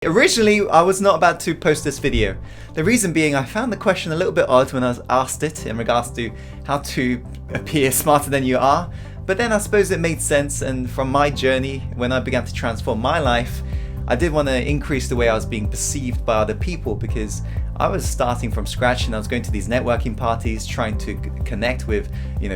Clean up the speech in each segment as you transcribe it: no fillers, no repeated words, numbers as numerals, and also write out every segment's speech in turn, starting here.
Originally, I was not about to post this video. The reason being, I found the question a little bit odd when I was asked it in regards to how to appear smarter than you are. But then I suppose it made sense, and from my journey, when I began to transform my life, I did want to increase the way I was being perceived by other people, because I was starting from scratch and I was going to these networking parties trying to connect with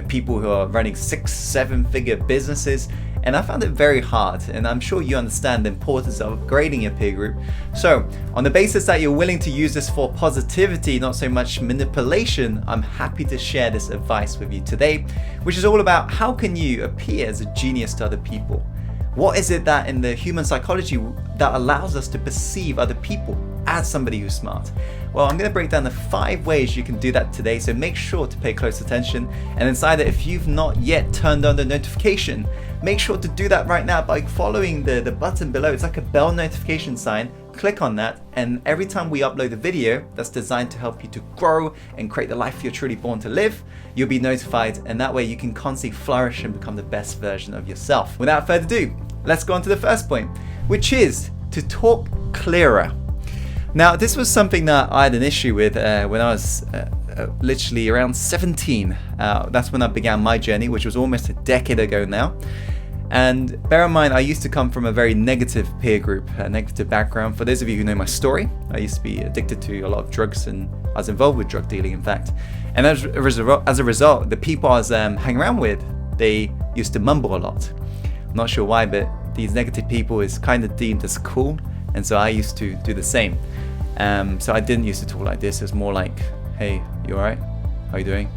people who are running 6-7 figure businesses, and I found it very hard, and I'm sure you understand the importance of upgrading your peer group. So on the basis that you're willing to use this for positivity, not so much manipulation, I'm happy to share this advice with you today, which is all about how can you appear as a genius to other people. What is it that in the human psychology that allows us to perceive other people as somebody who's smart? Well, I'm going to break down the 5 ways you can do that today, so make sure to pay close attention. And inside it, if you've not yet turned on the notification, make sure to do that right now by following the button below. It's like a bell notification sign. Click on that, and every time we upload a video that's designed to help you to grow and create the life you're truly born to live, you'll be notified, and that way you can constantly flourish and become the best version of yourself. Without further ado, let's go on to the first point, which is to talk clearer. Now, this was something that I had an issue with when I was literally around 17. That's when I began my journey, which was almost a decade ago now. And bear in mind, I used to come from a very negative peer group, a negative background. For those of you who know my story, I used to be addicted to a lot of drugs, and I was involved with drug dealing, in fact. And as a result, the people I was hanging around with, they used to mumble a lot. I'm not sure why, but these negative people is kind of deemed as cool, and so I used to do the same. So I didn't used to talk like this. It was more like, hey, you alright? How you doing?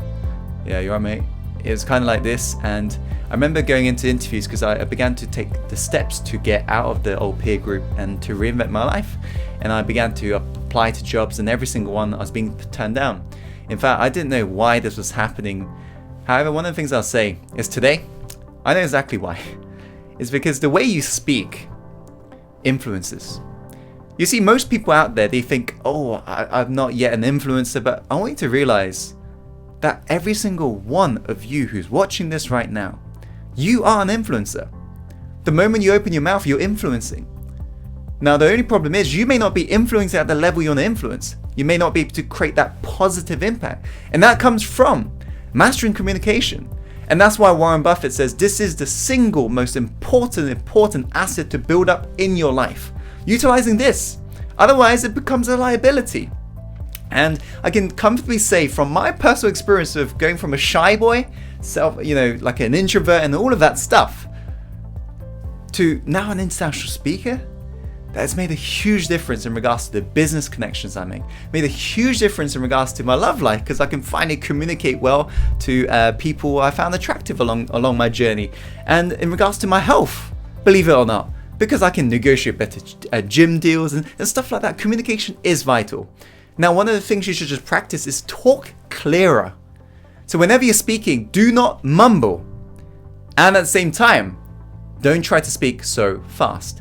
Yeah, you alright, mate? It was kind of like this, and I remember going into interviews because I began to take the steps to get out of the old peer group and to reinvent my life, and I began to apply to jobs, and every single one I was being turned down. In fact, I didn't know why this was happening. However, one of the things I'll say is today, I know exactly why. It's because the way you speak influences. You see, most people out there, they think, oh, I'm not yet an influencer, but I want you to realize that every single one of you who's watching this right now, you are an influencer. The moment you open your mouth, you're influencing. Now, the only problem is you may not be influencing at the level you want to influence. You may not be able to create that positive impact. And that comes from mastering communication. And that's why Warren Buffett says this is the single most important asset to build up in your life. Utilizing this. Otherwise, it becomes a liability. And I can comfortably say from my personal experience of going from a shy boy, like an introvert and all of that stuff, to now an international speaker, that has made a huge difference in regards to the business connections I make. Made a huge difference in regards to my love life, because I can finally communicate well to people I found attractive along my journey. And in regards to my health, believe it or not, because I can negotiate better gym deals and stuff like that. Communication is vital. Now, one of the things you should just practice is talk clearer. So whenever you're speaking, do not mumble. And at the same time, don't try to speak so fast.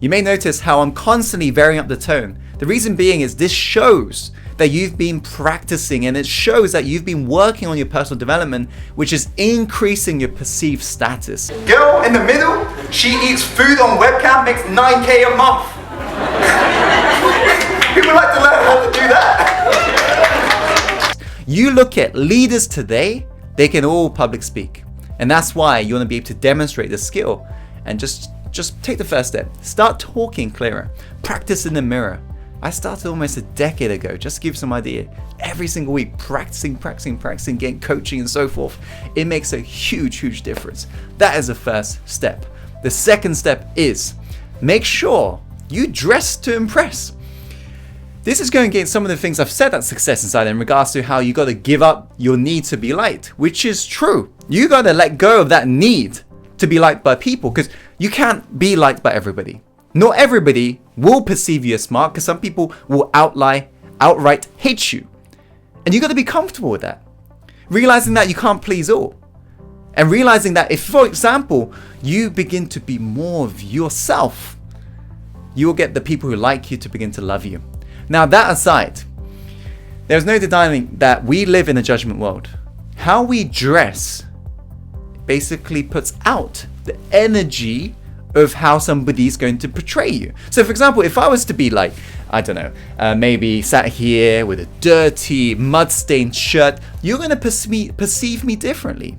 You may notice how I'm constantly varying up the tone. The reason being is this shows that you've been practicing, and it shows that you've been working on your personal development, which is increasing your perceived status. Girl in the middle, she eats food on webcam, makes 9K a month. People like to learn how to do that. You look at leaders today, they can all public speak. And that's why you want to be able to demonstrate the skill. And just take the first step. Start talking clearer. Practice in the mirror. I started almost a decade ago, just to give some idea. Every single week, practicing, getting coaching and so forth. It makes a huge difference. That is the first step. The second step is make sure you dress to impress. This is going against some of the things I've said at Success Inside in regards to how you got to give up your need to be liked, which is true. You got to let go of that need to be liked by people, because you can't be liked by everybody. Not everybody will perceive you as smart, because some people will outright hate you. And you got to be comfortable with that. Realizing that you can't please all. And realizing that if, for example, you begin to be more of yourself, you will get the people who like you to begin to love you. Now, that aside, there's no denying that we live in a judgment world. How we dress basically puts out the energy of how somebody's going to portray you. So for example, if I was to be like, I don't know, maybe sat here with a dirty, mud-stained shirt, you're going to perceive me differently.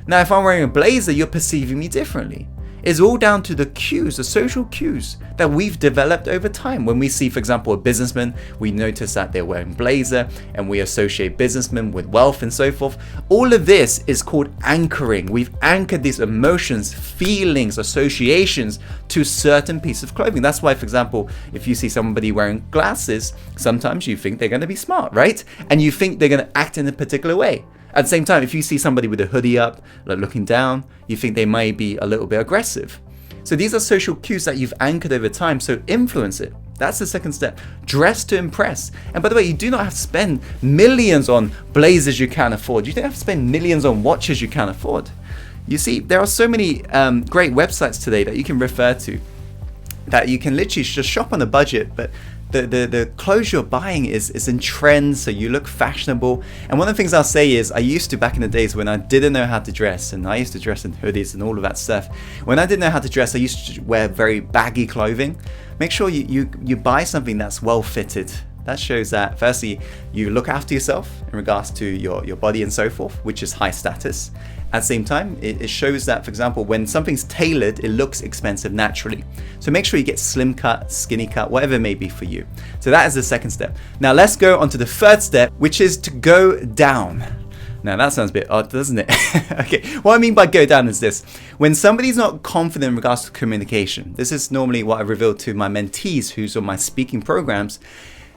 Now, if I'm wearing a blazer, you're perceiving me differently. It's all down to the cues, the social cues that we've developed over time. When we see, for example, a businessman, we notice that they're wearing blazer and we associate businessmen with wealth and so forth. All of this is called anchoring. We've anchored these emotions, feelings, associations to certain pieces of clothing. That's why, for example, if you see somebody wearing glasses, sometimes you think they're going to be smart, right? And you think they're going to act in a particular way. At the same time, if you see somebody with a hoodie up, like looking down, you think they may be a little bit aggressive. So these are social cues that you've anchored over time, so influence it. That's the second step. Dress to impress. And by the way, you do not have to spend millions on blazers you can't afford. You don't have to spend millions on watches you can't afford. You see, there are so many great websites today that you can refer to, that you can literally just shop on a budget, but the clothes you're buying is in trend, so you look fashionable. And one of the things I'll say is, I used to, back in the days when I didn't know how to dress, and I used to dress in hoodies and all of that stuff. When I didn't know how to dress, I used to wear very baggy clothing. Make sure you buy something that's well fitted. That shows that, firstly, you look after yourself in regards to your body and so forth, which is high status. At the same time, it shows that, for example, when something's tailored, it looks expensive naturally. So make sure you get slim cut, skinny cut, whatever it may be for you. So that is the second step. Now let's go on to the third step, which is to go down. Now that sounds a bit odd, doesn't it? Okay, what I mean by go down is this. When somebody's not confident in regards to communication, this is normally what I reveal to my mentees who's on my speaking programs.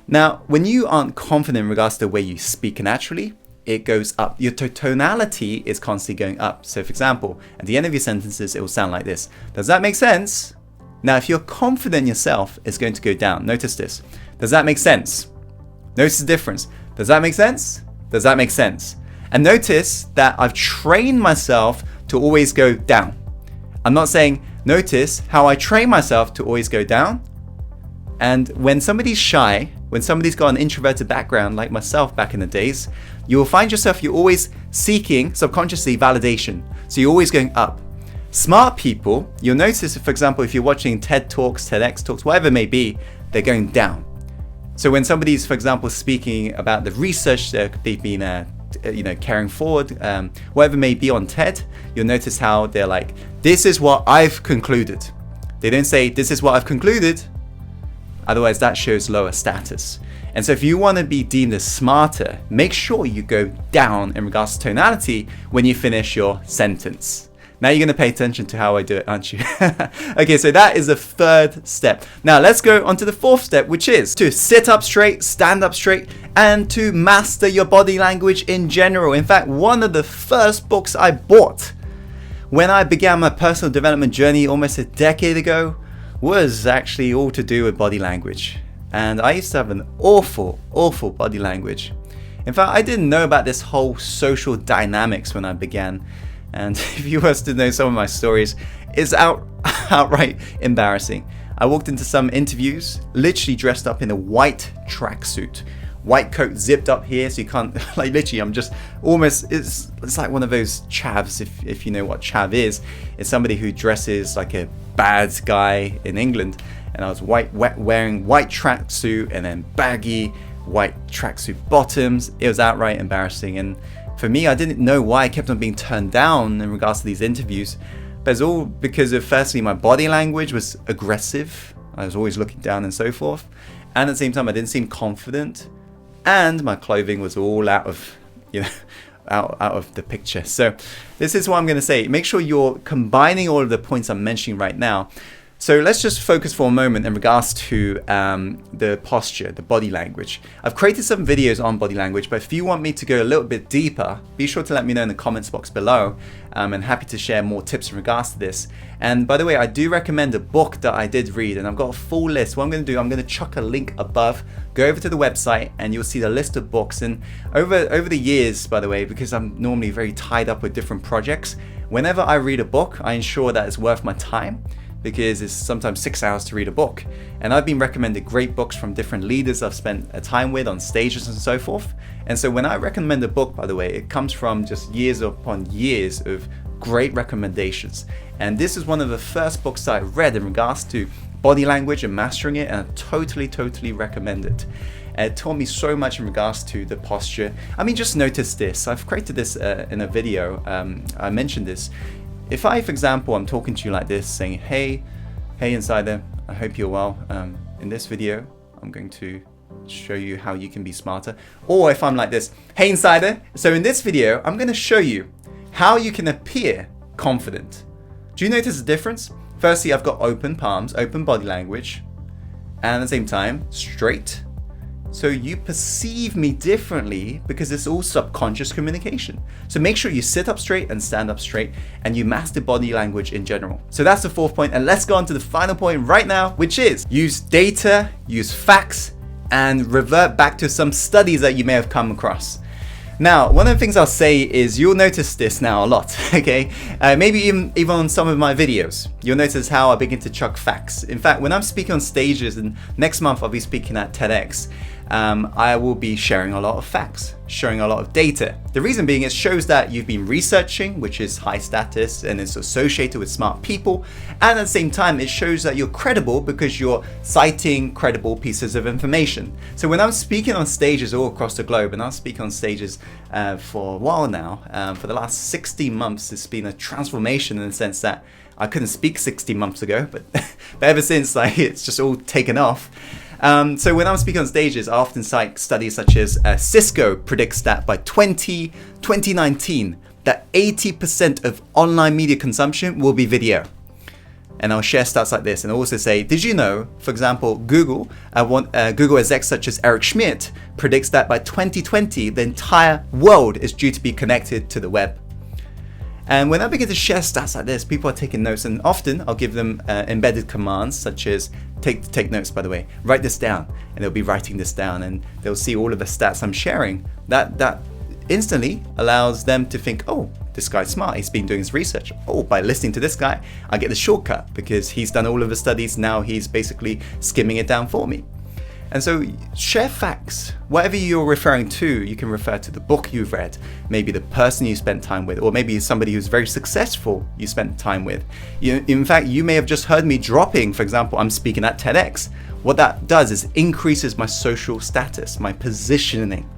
Now, when you aren't confident in regards to the way you speak naturally, it goes up. Your tonality is constantly going up. So for example, at the end of your sentences, it will sound like this. Does that make sense? Now, if you're confident in yourself, it's going to go down. Notice this. Does that make sense? Notice the difference. Does that make sense? Does that make sense? And notice that I've trained myself to always go down. I'm not saying, notice how I train myself to always go down. And when somebody's shy, when somebody's got an introverted background like myself back in the days, you will find yourself, you're always seeking subconsciously validation. So you're always going up. Smart people, you'll notice, for example, if you're watching TED Talks, TEDx Talks, whatever it may be, they're going down. So when somebody's, for example, speaking about the research they've been carrying forward, whatever it may be on TED, you'll notice how they're like, this is what I've concluded. They don't say, this is what I've concluded. Otherwise, that shows lower status. And so if you want to be deemed as smarter, make sure you go down in regards to tonality when you finish your sentence. Now you're going to pay attention to how I do it, aren't you? Okay, so that is the third step. Now let's go on to the fourth step, which is to sit up straight, stand up straight, and to master your body language in general. In fact, one of the first books I bought when I began my personal development journey almost a decade ago was actually all to do with body language. And I used to have an awful body language. In fact, I didn't know about this whole social dynamics when I began. And if you were to know some of my stories, it's outright embarrassing. I walked into some interviews, literally dressed up in a white tracksuit. White coat zipped up here, so you can't, like literally I'm just almost, it's like one of those chavs, if you know what chav is. It's somebody who dresses like a bad guy in England. And I was wearing white tracksuit and then baggy white tracksuit bottoms. It was outright embarrassing. And for me, I didn't know why I kept on being turned down in regards to these interviews. But it's all because of, firstly, my body language was aggressive. I was always looking down and so forth. And at the same time, I didn't seem confident. And my clothing was all out of, out of the picture. So this is what I'm going to say. Make sure you're combining all of the points I'm mentioning right now. So let's just focus for a moment in regards to the posture, the body language. I've created some videos on body language, but if you want me to go a little bit deeper, be sure to let me know in the comments box below. I'm happy to share more tips in regards to this. And by the way, I do recommend a book that I did read, and I've got a full list. What I'm going to do, I'm going to chuck a link above. Go over to the website and you'll see the list of books. And over the years, by the way, because I'm normally very tied up with different projects, whenever I read a book, I ensure that it's worth my time, because it's sometimes 6 hours to read a book. And I've been recommended great books from different leaders I've spent a time with on stages and so forth. And so when I recommend a book, by the way, it comes from just years upon years of great recommendations. And this is one of the first books that I read in regards to body language and mastering it, and I totally recommend it. It taught me so much in regards to the posture. I mean, just notice this. I've created this in a video. I mentioned this. If I, for example, I'm talking to you like this, saying, hey insider, I hope you're well. In this video, I'm going to show you how you can be smarter. Or if I'm like this, hey insider, so in this video, I'm going to show you how you can appear confident. Do you notice the difference? Firstly, I've got open palms, open body language, and at the same time, straight. So you perceive me differently because it's all subconscious communication. So make sure you sit up straight and stand up straight, and you master body language in general. So that's the fourth point, and let's go on to the final point right now, which is use data, use facts, and revert back to some studies that you may have come across. Now, one of the things I'll say is you'll notice this now a lot, okay? Maybe even on some of my videos, you'll notice how I begin to chuck facts. In fact, when I'm speaking on stages, and next month I'll be speaking at TEDx, I will be sharing a lot of facts, showing a lot of data. The reason being, it shows that you've been researching, which is high status and is associated with smart people. And at the same time, it shows that you're credible because you're citing credible pieces of information. So when I'm speaking on stages all across the globe, and I'll speak on stages for a while now, for the last 16 months, it's been a transformation in the sense that I couldn't speak 16 months ago, but ever since, like, it's just all taken off. So when I'm speaking on stages, I often cite studies such as Cisco predicts that by 2019, that 80% of online media consumption will be video. And I'll share stats like this and also say, did you know, for example, Google execs such as Eric Schmidt predicts that by 2020, the entire world is due to be connected to the web. And when I begin to share stats like this, people are taking notes, and often I'll give them embedded commands such as take notes, by the way, write this down, and they'll be writing this down, and they'll see all of the stats I'm sharing. That instantly allows them to think, oh, this guy's smart, he's been doing his research. Oh, by listening to this guy, I get the shortcut because he's done all of the studies, now he's basically skimming it down for me. And so share facts. Whatever you're referring to, you can refer to the book you've read, maybe the person you spent time with, or maybe somebody who's very successful you spent time with. In fact, you may have just heard me dropping, for example, I'm speaking at TEDx. What that does is increases my social status, my positioning.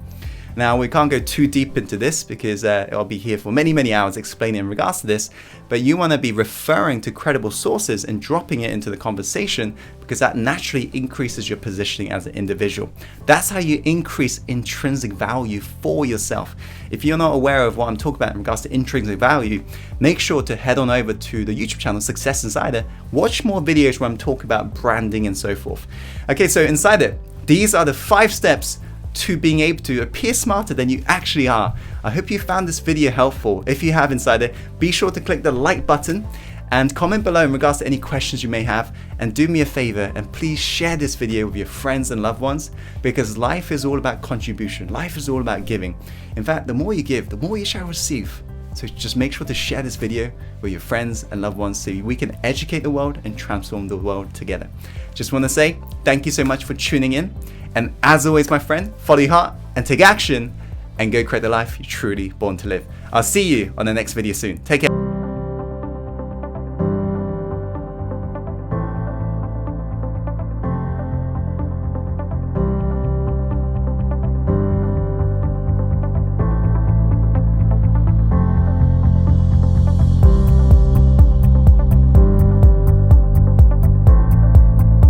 Now, we can't go too deep into this because I'll be here for many hours explaining in regards to this, but you want to be referring to credible sources and dropping it into the conversation because that naturally increases your positioning as an individual. That's how you increase intrinsic value for yourself. If you're not aware of what I'm talking about in regards to intrinsic value, make sure to head on over to the YouTube channel Success Insider, watch more videos where I'm talking about branding and so forth. Okay, so Insider, these are the 5 steps to being able to appear smarter than you actually are. I hope you found this video helpful. If you have, Insider, be sure to click the like button and comment below in regards to any questions you may have, and do me a favor and please share this video with your friends and loved ones, because life is all about contribution. Life is all about giving. In fact, the more you give, the more you shall receive. So just make sure to share this video with your friends and loved ones so we can educate the world and transform the world together. Just want to say thank you so much for tuning in. And as always, my friend, follow your heart and take action and go create the life you're truly born to live. I'll see you on the next video soon. Take care.